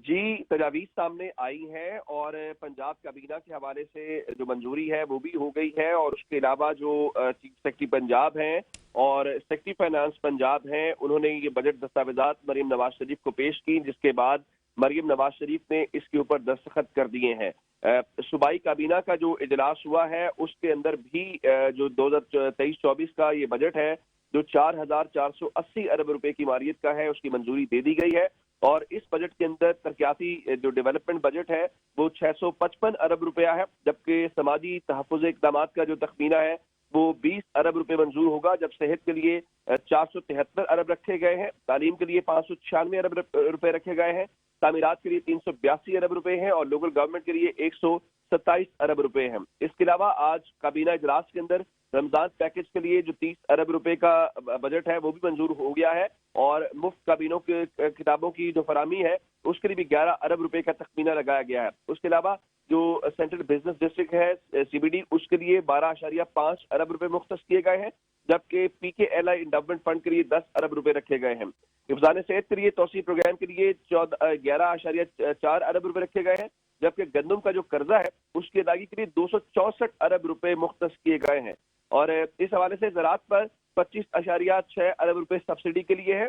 जी, तजावीज़ सामने आई हैं और पंजाब काबीना के हवाले से जो मंजूरी है वो भी हो गई है। और उसके अलावा जो चीफ सेक्रेटरी पंजाब हैं और सेक्रेटरी फाइनेंस पंजाब हैं, उन्होंने ये बजट दस्तावेजात मरीम नवाज शरीफ को पेश की, जिसके बाद मरीम नवाज शरीफ ने इसके ऊपर दस्तखत कर दिए हैं। सूबाई काबीना का जो इजलास हुआ है उसके अंदर भी जो 2023-24 का ये बजट है, जो 4,480 अरब रुपए की मारियत का है, उसकी मंजूरी दे दी गई है। और इस बजट के अंदर तरक्याती जो डेवलपमेंट बजट है वो 655 अरब रुपया है, जबकि समाजी तहफ़्फ़ुज़ इक़दामात का जो तखमीना है वो 20 अरब रुपए मंजूर होगा। जब सेहत के लिए 473 अरब रखे गए हैं, तालीम के लिए 596 अरब रुपए रखे गए हैं, तामीरात के लिए 382 अरब रुपए हैं और लोकल गवर्नमेंट के लिए 127 अरब रुपए हैं। इसके अलावा आज काबीना इजलास के अंदर रमजान पैकेज के लिए जो 30 अरब रुपए का बजट है वो भी मंजूर हो गया है और मुफ्त काबीनों के किताबों की जो फराहमी है उसके लिए भी 11 अरब रुपए का तखमीना लगाया गया है। उसके अलावा जो सेंट्रल बिजनेस डिस्ट्रिक्ट है सीबीडी, उसके लिए 12.5 अरब रुपए मुख्तस किए गए हैं, जबकि पीकेएलआई इंडोमेंट फंड के लिए 10 अरब रुपए रखे गए हैं। हिफ्ज़ान सेहत के लिए तौसी प्रोग्राम के लिए 11.4 अरब रुपए रखे गए हैं, जबकि गंदम का जो कर्जा है उसकी अदायगी के लिए 264 अरब रुपए मुख्तस किए गए हैं। और इस हवाले से ज़राअत पर 25.6 अरब रुपए सब्सिडी के लिए है